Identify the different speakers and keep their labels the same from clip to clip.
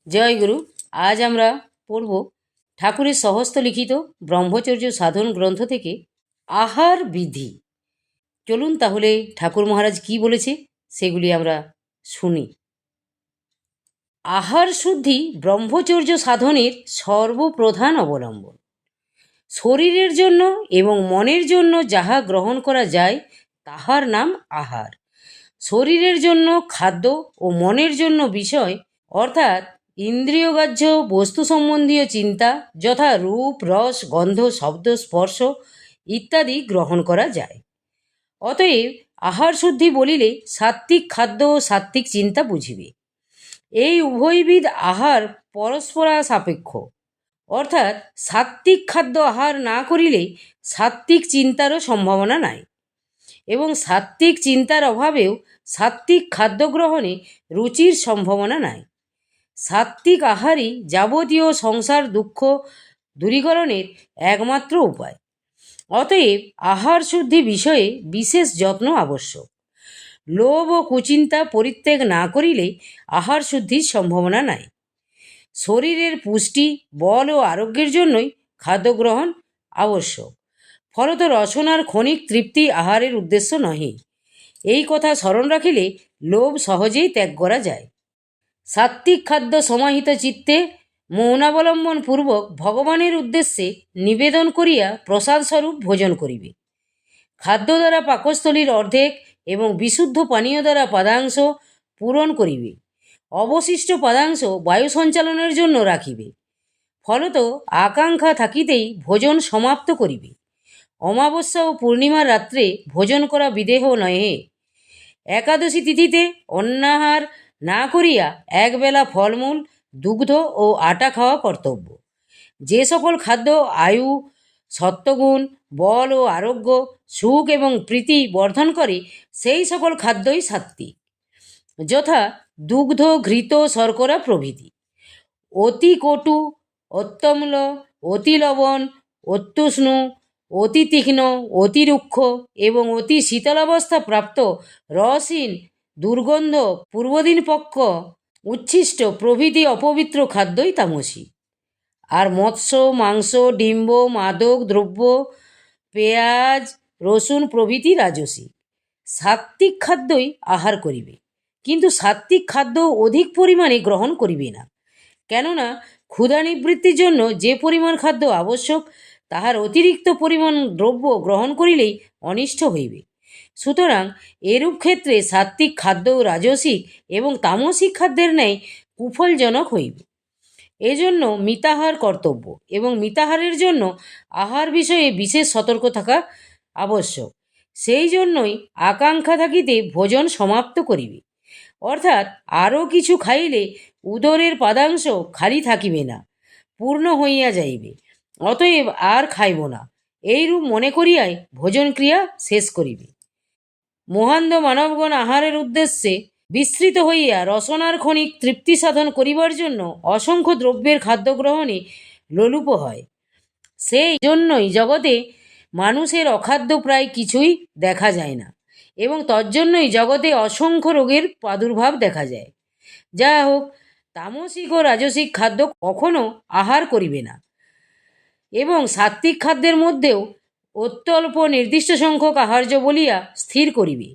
Speaker 1: জয় গুরু। আজ আমরা পড়ব ঠাকুরের স্বহস্ত লিখিত ব্রহ্মচর্য সাধন গ্রন্থ থেকে আহার বিধি। চলুন তাহলে ঠাকুর মহারাজ কি বলেছে সেগুলি আমরা শুনি। আহার শুদ্ধি ব্রহ্মচর্য সাধনের সর্বপ্রধান অবলম্বন। শরীরের জন্য এবং মনের জন্য যাহা গ্রহণ করা যায় তাহার নাম আহার। শরীরের জন্য খাদ্য ও মনের জন্য বিষয় অর্থাৎ ইন্দ্রিয়গ্রাহ্য বস্তু সম্বন্ধীয় চিন্তা যথা রূপ, রস, গন্ধ, শব্দ, স্পর্শ ইত্যাদি গ্রহণ করা যায়। অতএব আহার শুদ্ধি বলিলে সাত্ত্বিক খাদ্য ও সাত্ত্বিক চিন্তা বুঝিবে। এই উভয়বিধ আহার পরস্পরা সাপেক্ষ, অর্থাৎ সাত্ত্বিক খাদ্য আহার না করিলে সাত্ত্বিক চিন্তারও সম্ভাবনা নাই এবং সাত্ত্বিক চিন্তার অভাবেও সাত্ত্বিক খাদ্য গ্রহণে রুচির সম্ভাবনা নাই। সাত্ত্বিক আহারই যাবতীয় সংসার দুঃখ দূরীকরণের একমাত্র উপায়। অতএব আহার শুদ্ধি বিষয়ে বিশেষ যত্ন আবশ্যক। লোভ ও কুচিন্তা পরিত্যাগ না করিলে আহার শুদ্ধির সম্ভাবনা নাই। শরীরের পুষ্টি, বল ও আরোগ্যের জন্যই খাদ্য গ্রহণ আবশ্যক। ফলত রসনার ক্ষণিক তৃপ্তি আহারের উদ্দেশ্য নহে। এই কথা স্মরণ রাখিলে লোভ সহজেই ত্যাগ করা যায়। সাত্ত্বিক খাদ্য সমাহিত চিত্তে মৌনাবলম্বন পূর্বক ভগবানের উদ্দেশ্যে নিবেদন করিয়া প্রসাদস্বরূপ ভোজন করিবে। খাদ্য দ্বারা পাকস্থলীর অর্ধেক এবং বিশুদ্ধ পানীয় দ্বারা পাদাংশ পূরণ করিবে। অবশিষ্ট পাদাংশ বায়ু সঞ্চালনের জন্য রাখিবে। ফলত আকাঙ্ক্ষা থাকিতেই ভোজন সমাপ্ত করিবে। অমাবস্যা ও পূর্ণিমার রাত্রে ভোজন করা বিদেহ নহে। একাদশী তিথিতে অন্নাহার না করিয়া একবেলা ফলমূল, দুগ্ধ ও আটা খাওয়া কর্তব্য। যে সকল খাদ্য আয়ু, সত্ত্বগুণ, বল ও আরোগ্য, সুখ এবং প্রীতি বর্ধন করে সেই সকল খাদ্যই সাত্ত্বিক, যথা দুগ্ধ, ঘৃত, শর্করা প্রভৃতি। অতি কটু, অত্যম্ল, অতি লবণ, অত্যুষ্ণ, অতি তীক্ষ্ণ, অতি রুক্ষ এবং অতি শীতলাবস্থা প্রাপ্ত রসহীন, দুর্গন্ধ, পূর্বদিন পক্ষ, উচ্ছিষ্ট প্রভৃতি অপবিত্র খাদ্যই তামসী। আর মৎস্য, মাংস, ডিম্ব, মাদক দ্রব্য, পেঁয়াজ, রসুন প্রভৃতি রাজসিক। সাত্ত্বিক খাদ্যই আহার করিবে, কিন্তু সাত্ত্বিক খাদ্য অধিক পরিমাণে গ্রহণ করিবে না। কেননা ক্ষুধা নিবৃত্তির জন্য যে পরিমাণ খাদ্য আবশ্যক তাহার অতিরিক্ত পরিমাণ দ্রব্য গ্রহণ করিলেই অনিষ্ট হইবে। সুতরাং এরূপ ক্ষেত্রে সাত্ত্বিক খাদ্য রাজসিক এবং তামসিক খাদ্যের ন্যায় কুফলজনক হইবে। এজন্য মিতাহার কর্তব্য এবং মিতাহারের জন্য আহার বিষয়ে বিশেষ সতর্ক থাকা আবশ্যক। সেই জন্যই আকাঙ্ক্ষা থাকিতে ভোজন সমাপ্ত করিবে, অর্থাৎ আরও কিছু খাইলে উদরের পাদাংশ খালি থাকিবে না, পূর্ণ হইয়া যাইবে। অতএব আর খাইব না, এইরূপ মনে করিয়াই ভোজন ক্রিয়া শেষ করিবে। মহান্ধ মানবগণ আহারের উদ্দেশ্যে বিস্তৃত হইয়া রসনার ক্ষণিক তৃপ্তি সাধন করিবার জন্য অসংখ্য দ্রব্যের খাদ্য গ্রহণে লোলুপ হয়। সেই জন্যই জগতে মানুষের অখাদ্য প্রায় কিছুই দেখা যায় না এবং তজ্জন্যই জগতে অসংখ্য রোগের প্রাদুর্ভাব দেখা যায়। যা হোক, তামসিক ও রাজসিক খাদ্য কখনো আহার করিবে না এবং সাত্ত্বিক খাদ্যের মধ্যেও অত্যল্প নির্দিষ্ট সংখ্যক আহার্য বলিয়া স্থির করিবে।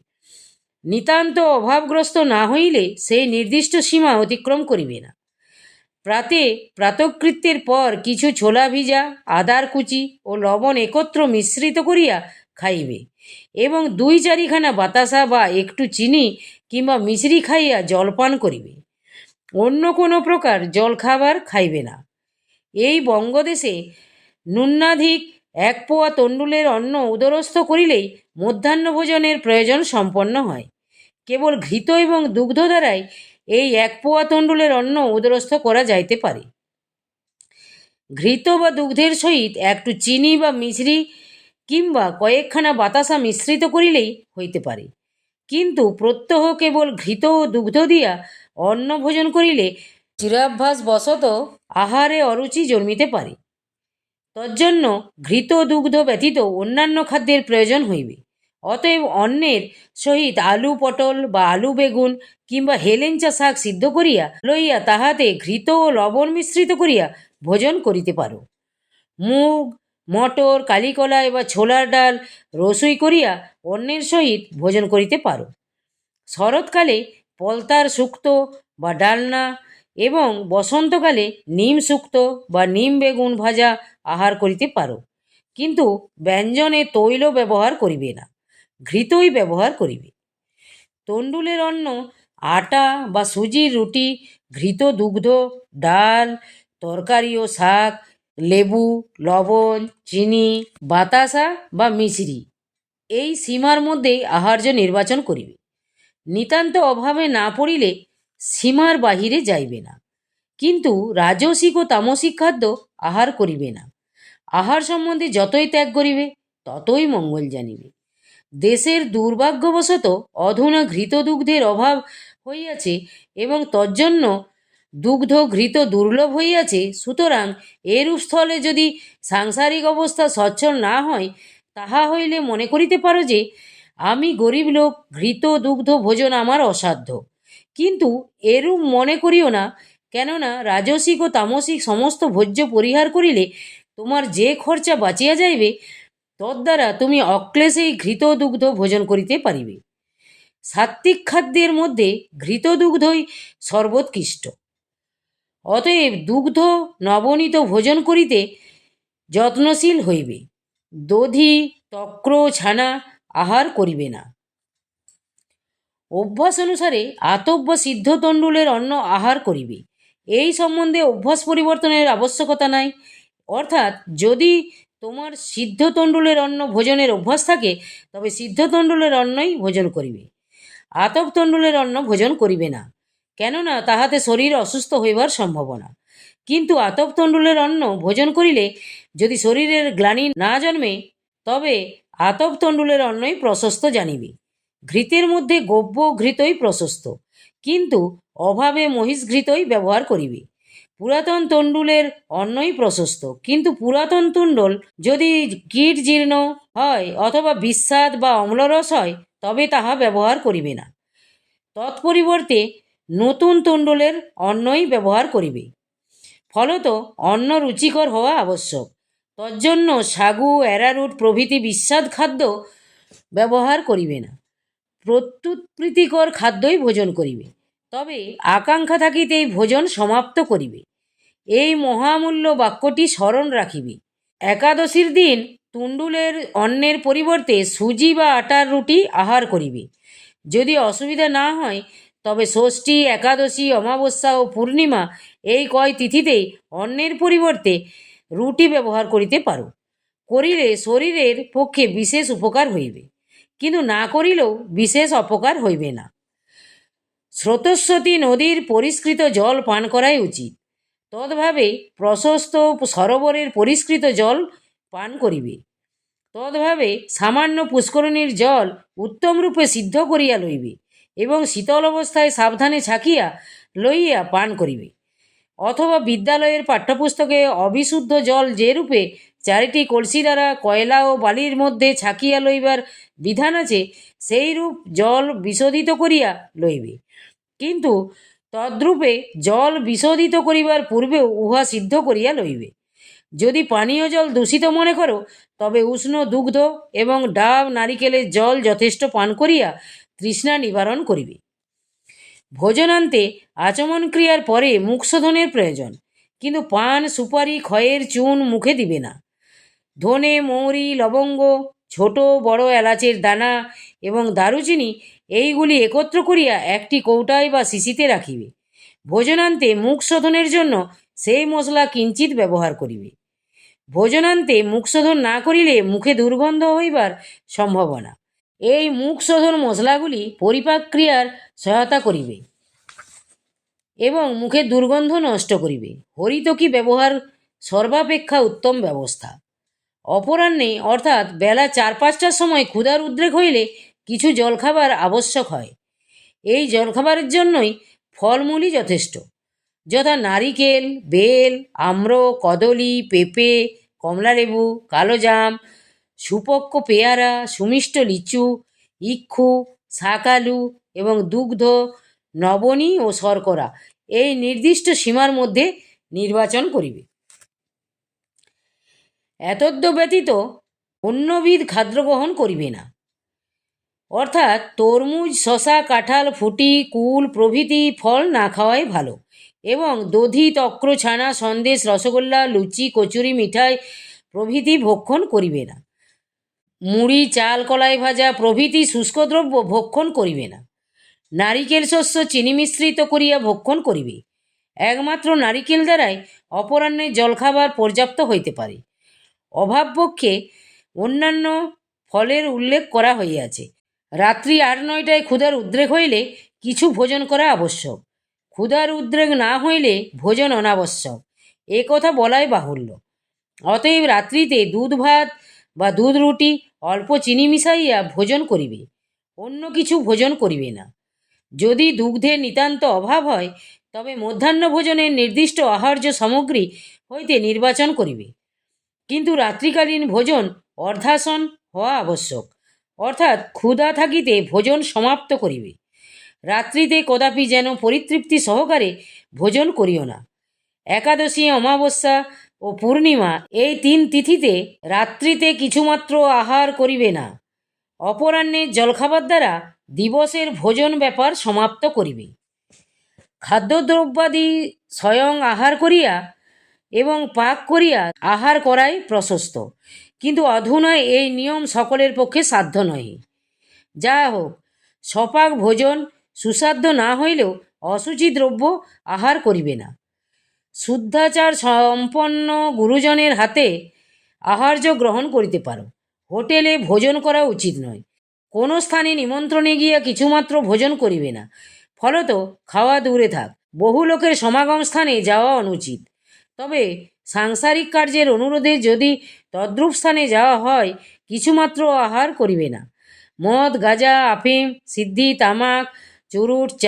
Speaker 1: নিতান্ত অভাবগ্রস্ত না হইলে সেই নির্দিষ্ট সীমা অতিক্রম করিবে না। প্রাতকৃত্যের পর কিছু ছোলা ভিজা, আদার কুচি ও লবণ একত্র মিশ্রিত করিয়া খাইবে এবং 2-4খানা বাতাসা বা একটু চিনি কিংবা মিশ্রি খাইয়া জলপান করিবে। অন্য কোনো প্রকার জলখাবার খাইবে না। এই বঙ্গদেশে ন্যূনাধিক 1 পোয়া তণ্ডুলের অন্ন উদরস্থ করিলেই মধ্যাহ্নভোজনের প্রয়োজন সম্পন্ন হয়। কেবল ঘৃত এবং দুগ্ধ দ্বারাই এই 1 পোয়া তণ্ডুলের অন্ন উদরস্থ করা যাইতে পারে। ঘৃত বা দুগ্ধের সহিত একটু চিনি বা মিশ্রি কিংবা কয়েকখানা বাতাসা মিশ্রিত করিলেই হইতে পারে। কিন্তু প্রত্যহ কেবল ঘৃত ও দুগ্ধ দিয়া অন্ন ভোজন করিলে চিরাভ্যাস বশত আহারে অরুচি জন্মিতে পারে। তজ্জন্য ঘৃত দুগ্ধ ব্যতীত অন্যান্য খাদ্যের প্রয়োজন হইবে। অতএব অন্নের সহিত আলু পটল বা আলু বেগুন কিংবা হেলেঞ্চা শাক সিদ্ধ করিয়া লইয়া তাহাতে ঘৃত ও লবণ মিশ্রিত করিয়া ভোজন করিতে পারো। মুগ, মটর, কালিকলাই বা ছোলার ডাল রসুই করিয়া অন্নের সহিত ভোজন করিতে পারো। শরৎকালে পলতার শুক্তো বা ডালনা এবং বসন্তকালে নিম শুক্তো বা নিম বেগুন ভাজা আহার করিতে পারো, কিন্তু ব্যঞ্জনে তৈল ব্যবহার করিবে না, ঘৃতই ব্যবহার করিবে। তণ্ডুলের অন্ন আটা বা সুজির রুটি, ঘৃত দুগ্ধ, ডাল, তরকারি ও শাক, লেবু, লবণ, চিনি, বাতাসা বা মিশ্রি, এই সীমার মধ্যেই আহার্য নির্বাচন করিবে। নিতান্ত অভাবে না পড়িলে সীমার বাহিরে যাইবে না, কিন্তু রাজসিক ও তামসিক খাদ্য আহার করিবে না। আহার সম্বন্ধে যতই ত্যাগ করিবে ততই মঙ্গল জানিবে। দেশের দুর্ভাগ্যবশত অধুনা ঘৃত দুগ্ধের অভাব হইয়াছে এবং তজ্জন্য দুগ্ধ ঘৃত দুর্লভ হইয়াছে। সুতরাং এরূপ স্থলে যদি সাংসারিক অবস্থা সচ্ছল না হয়, তাহা হইলে মনে করিতে পারো যে আমি গরিব লোক, ঘৃত দুগ্ধ ভোজন আমার অসাধ্য। কিন্তু এরূপ মনে করিও না, কেননা রাজসিক ও তামসিক সমস্ত ভোজ্য পরিহার করিলে তোমার যে খরচা বাঁচিয়া যাইবে, তদ্বারা তুমি অক্লেশেই ঘৃত দুগ্ধ ভোজন করিতে পারিবে। সাত্ত্বিক খাদ্যের মধ্যে ঘৃত দুগ্ধই সর্বোৎকৃষ্ট। অতএব দুগ্ধ নবনীত ভোজন করিতে যত্নশীল হইবে। দধি, তক্র, ছানা আহার করিবে না। অভ্যাস অনুসারে আতপ বা সিদ্ধ তণ্ডুলের অন্ন আহার করিবে। এই সম্বন্ধে অভ্যাস পরিবর্তনের আবশ্যকতা নাই। অর্থাৎ যদি তোমার সিদ্ধ তণ্ডুলের অন্ন ভোজনের অভ্যাস থাকে, তবে সিদ্ধ তণ্ডুলের অন্নই ভোজন করিবে, আতপ তণ্ডুলের অন্ন ভোজন করিবে না, কেননা তাহাতে শরীর অসুস্থ হইবার সম্ভাবনা। কিন্তু আতপ তণ্ডুলের অন্ন ভোজন করিলে যদি শরীরের গ্লানি না জন্মে, তবে আতপ তণ্ডুলের অন্নই প্রশস্ত জানিবে। ঘৃতের মধ্যে গব্য ঘৃতই প্রশস্ত, কিন্তু অভাবে মহিষ ঘৃতই ব্যবহার করিবে। পুরাতন তণ্ডুলের অন্নই প্রশস্ত, কিন্তু পুরাতন তণ্ডুল যদি কীট জীর্ণ হয় অথবা বিস্বাদ বা অম্লরস হয়, তবে তাহা ব্যবহার করিবে না। তৎপরিবর্তে নতুন তণ্ডুলের অন্নই ব্যবহার করিবে। ফলত অন্ন রুচিকর হওয়া আবশ্যক। তজ্জন্য সাগু, অ্যারারুট প্রভৃতি বিস্বাদ খাদ্য ব্যবহার করিবে না, প্রত্যুৎপ্রীতিকর খাদ্যই ভোজন করিবে। তবে আকাঙ্ক্ষা থাকিতেই ভোজন সমাপ্ত করিবে। এই মহামূল্য বাক্যটি স্মরণ রাখিবে। একাদশীর দিন তুণ্ডুলের অন্নের পরিবর্তে সুজি বা আটার রুটি আহার করিবে। যদি অসুবিধা না হয়, তবে ষষ্ঠী, একাদশী, অমাবস্যা ও পূর্ণিমা এই কয় তিথিতেই অন্নের পরিবর্তে রুটি ব্যবহার করিতে পারো। করিলে শরীরের পক্ষে বিশেষ উপকার হইবে, কিন্তু না করিলেও বিশেষ অপকার হইবে না। স্রোতস্বতী নদীর পরিষ্কৃত জল পান করাই উচিত। তদ্ভাবে প্রশস্ত সরোবরের পরিষ্কৃত জল পান করিবে। তদ্ভাবে সামান্য পুষ্করিণীর জল উত্তমরূপে সিদ্ধ করিয়া লইবে এবং শীতল অবস্থায় সাবধানে ছাকিয়া লইয়া পান করিবে। অথবা বিদ্যালয়ের পাঠ্যপুস্তকে অবিশুদ্ধ জল যেরূপে চারিটি কলসি দ্বারা কয়লা ও বালির মধ্যে ছাকিয়া লইবার বিধান আছে, সেইরূপ জল বিশোধিত করিয়া লইবে। কিন্তু তদ্রূপে জল বিশোধিত করিবার পূর্বেও উহা সিদ্ধ করিয়া লইবে। যদি পানীয় জল দূষিত মনে করো, তবে উষ্ণ দুগ্ধ এবং ডাব নারিকেলের জল যথেষ্ট পান করিয়া তৃষ্ণা নিবারণ করিবে। ভোজনান্তে আচমন ক্রিয়ার পরে মুখশোধনের প্রয়োজন, কিন্তু পান, সুপারি, খয়ের চূন মুখে দিবে না। ধনে, মৌরি, লবঙ্গ, ছোট বড় এলাচের দানা এবং দারুচিনি এইগুলি একত্র করিয়া একটি কৌটায় বা শিশিতে রাখিবে। ভোজনান্তে মুখ শোধনের জন্য সেই মশলা কিঞ্চিত ব্যবহার করিবে। ভোজনান্তে মুখ শোধন না করিলে মুখে দুর্গন্ধ হইবার সম্ভাবনা। এই মুখ শোধন মশলাগুলি পরিপাক ক্রিয়ার সহায়তা করিবে এবং মুখের দুর্গন্ধ নষ্ট করিবে। হরিতকি ব্যবহার সর্বাপেক্ষা উত্তম ব্যবস্থা। অপরাহ্নে অর্থাৎ বেলা 4-5টার সময় ক্ষুধার উদ্রেক হইলে কিছু জলখাবার আবশ্যক হয়। এই জলখাবারের জন্যই ফলমূলই যথেষ্ট, যথা নারিকেল, বেল, আম্র, কদলী, পেঁপে, কমলালেবু, কালোজাম, সুপক্ক পেয়ারা, সুমিষ্ট লিচু, ইক্ষু, শাকালু এবং দুগ্ধ, নবনী ও শর্করা এই নির্দিষ্ট সীমার মধ্যে নির্বাচন করিবে। এতদ্ ব্যতীত অন্যবিধ খাদ্য গ্রহণ করিবে না। অর্থাৎ তরমুজ, শশা, কাঁঠাল, ফুটি, কুল প্রভৃতি ফল না খাওয়াই ভালো এবং দধি, তক্র, ছানা, সন্দেশ, রসগোল্লা, লুচি, কচুরি, মিঠাই প্রভৃতি ভক্ষণ করিবে না। মুড়ি, চাল, কলাই ভাজা প্রভৃতি শুষ্ক দ্রব্য ভক্ষণ করিবে না। নারিকেল শস্য চিনি মিশ্রিত করিয়া ভক্ষণ করিবে। একমাত্র নারিকেল দ্বারাই অপরাহ্নে জলখাবার পর্যাপ্ত হইতে পারে। অভাবপক্ষে অন্যান্য ফলের উল্লেখ করা হইয়াছে। রাত্রি ৮-৯টায় ক্ষুধার উদ্রেক হইলে কিছু ভোজন করা আবশ্যক, ক্ষুধার উদ্রেক না হইলে ভোজন অনাবশ্যক, এ কথা বলাই বাহুল্য। অতএব রাত্রিতে দুধ ভাত বা দুধ রুটি অল্প চিনি মিশাইয়া ভোজন করিবে, অন্য কিছু ভোজন করিবে না। যদি দুগ্ধের নিতান্ত অভাব হয় তবে মধ্যাহ্ন ভোজনের নির্দিষ্ট আহার্য সামগ্রী হইতে নির্বাচন করিবে, কিন্তু রাত্রিকালীন ভোজন অর্ধাসন হওয়া আবশ্যক, অর্থাৎ ক্ষুধা থাকিতে ভোজন সমাপ্ত করিবে। রাত্রিতে কদাপি যেন পরিতৃপ্তি সহকারে ভোজন করিও না। একাদশী, অমাবস্যা ও পূর্ণিমা এই ৩ তিথিতে রাত্রিতে কিছুমাত্র আহার করিবে না। অপরাহ্নে জলখাবার দ্বারা দিবসের ভোজন ব্যাপার সমাপ্ত করিবে। খাদ্যদ্রব্যাদি স্বয়ং আহার করিয়া এবং পাক করিয়া আহার করাই প্রশস্ত, কিন্তু অধুনা এই নিয়ম সকলের পক্ষে সাধ্য নহে। যা হোক, সপাক ভোজন সুসাধ্য না হইলেও অশুচি দ্রব্য আহার করিবে না। শুদ্ধাচার সম্পন্ন গুরুজনের হাতে আহার্য গ্রহণ করিতে পারো। হোটেলে ভোজন করা উচিত নয়। কোনো স্থানে নিমন্ত্রণে গিয়া কিছুমাত্র ভোজন করিবে না। ফলত খাওয়া দূরে থাক, বহু লোকের সমাগম স্থানে যাওয়া অনুচিত। তবে সাংসারিক কার্যের অনুরোধে যদি তদ্রূপ স্থানে যাওয়া হয়, কিছুমাত্র আহার করিবে না। মদ, গাঁজা, আফিম, সিদ্ধি, তামাক, চুরুট, চা